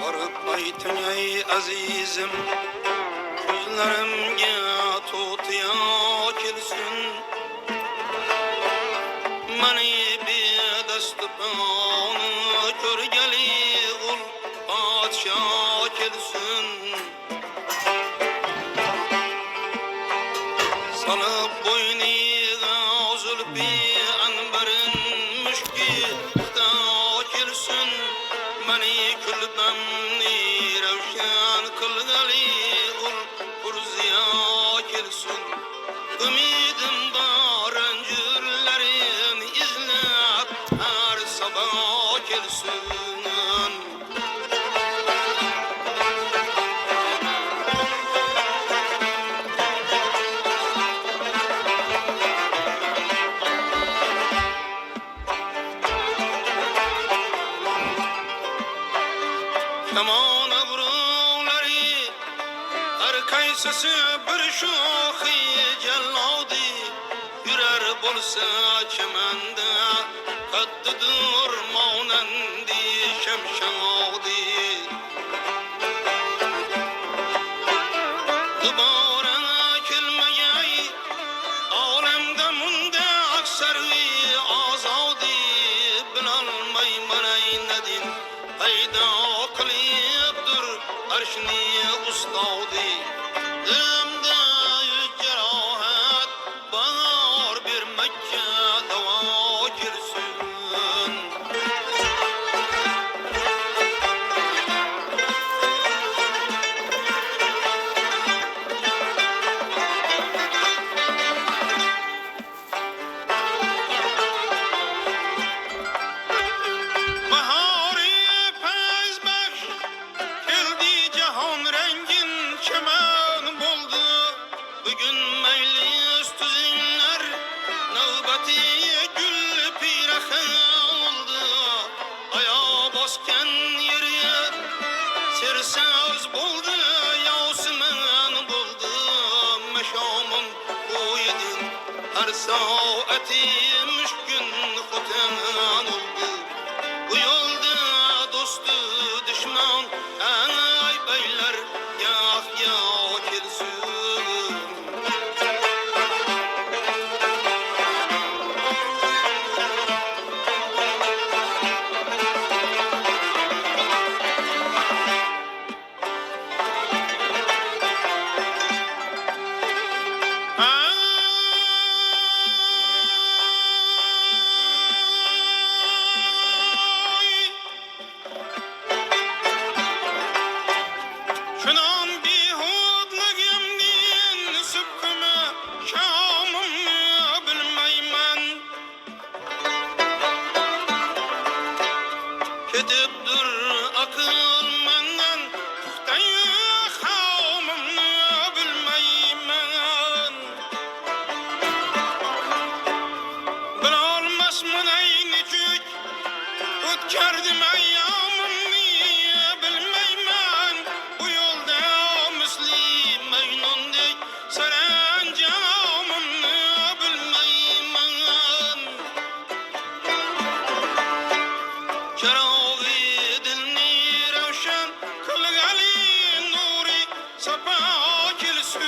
Varıp aytın ey azizim, gözlerimge tutuya kelsin. Mani bir dastupanu körgeli ul padşah kelsin. Salıp boyniga zülfi anbarin müşki da kelsin. Mani kulbamni ravşan kılgali ul kurziya kelsin. Ümidim bar öncürlerin izlep her sabah kelsin. Yaman abrulari her kaysası bir şohi celladi yürer bolsa çemende kaddıdır maunendi şemşadi Dubara kelmeyey alemde munde aksarvi azadi bilalmay manay nedin hayda kılıyıptır arşni ustadi Dımda yücerahat bağır bir Mekke dava girsin Bahari pezbek geldi cihan rengin çemen buldu Bugün meclis tüzinler nöbeti gül pirahe oldu Ayağa basken yeri sersöz buldu Yasemin buldu meşamın koydun Her saati müşkün hutan oldu Bu yolda dostu düşman ay beyler yah yah kelsin Şunun bir hudlığımdin sıkkımı şamımı bilmeymen Ketiptir akıl menden puhtayı havmımı bilmeymen Bilolmasmın ey necük ötkerdim ayyamımı bilmeymen Bu yolda müslim meynundek serencamımı bilmeymen Çerağı dilni ravşan kılgali nuri sapa kelsin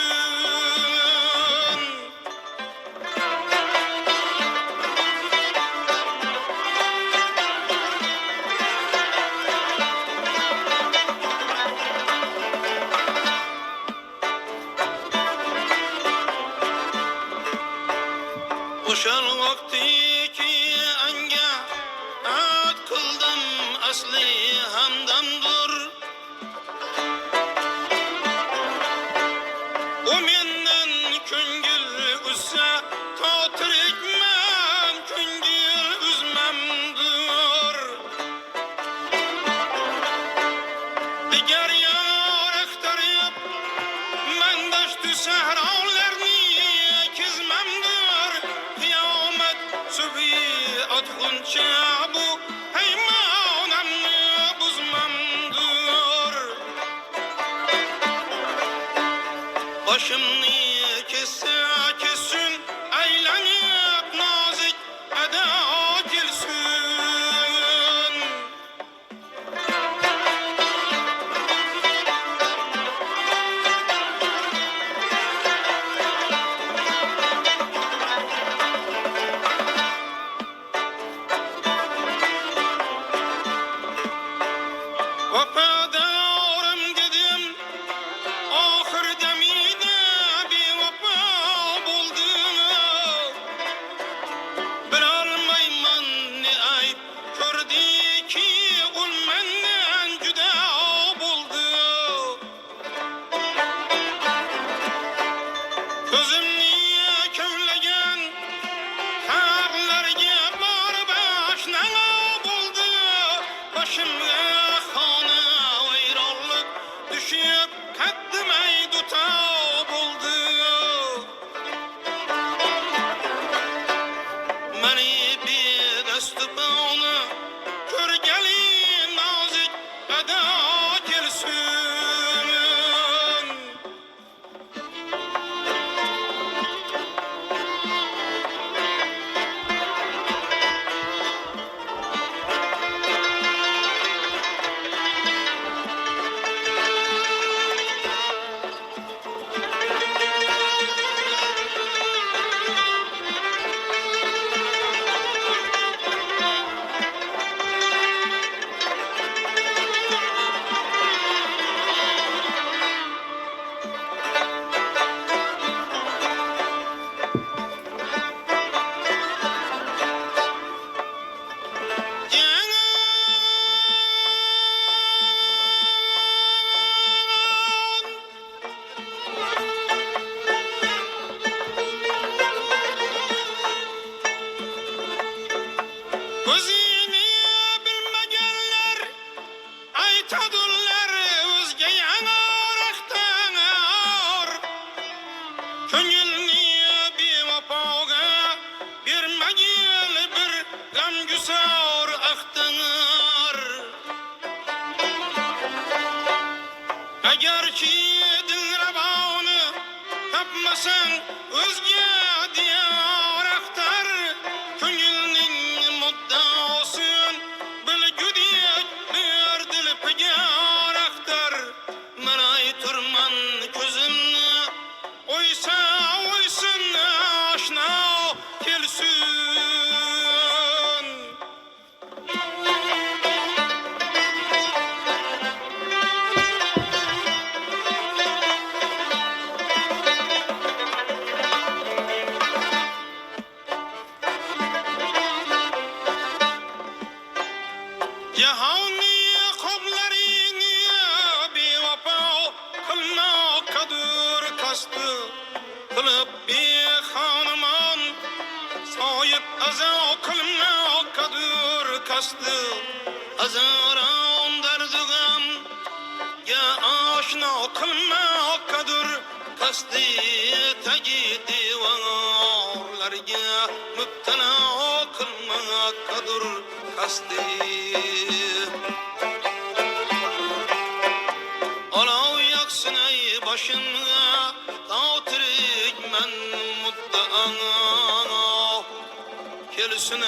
Oşal vakti ki enge at kıldım asli hamdamdır O menden küngül üsse tatirikmen küngül üzmemdir Diger yar aktarıp mendaştü sehralarni kizmemdir Kıyamet sübhi atkunça bu heymanamni buzmemdir Başımni kesse kessin eylenip nazik eda Meni bir destupunu körgeli nazik eda gelsin. Gözini bilmegenler aytadırlar özge yanaraqtan ağır. Köngülni bir vapaga bermegil bir gamgüsar aqtanır. Agar ki dilraboni tapmasan özge diyar aqtar. Köngülning muddaosin bilgudek bir dil pigar aqtar. Manay turman ko'zimni oysa oysin aşna kelsin. Cahani qoblarini bevafo qilmoqadir qasdi qilib bexonimon soyib azo qilmoqadir qasdi azoron dardugam ya oshno qilmoqadir qasdi tagi devorlarga mubtalo qilmoqadir qasdi. Olav yaksın ey başımga tavtirik men mudda'ana kelsin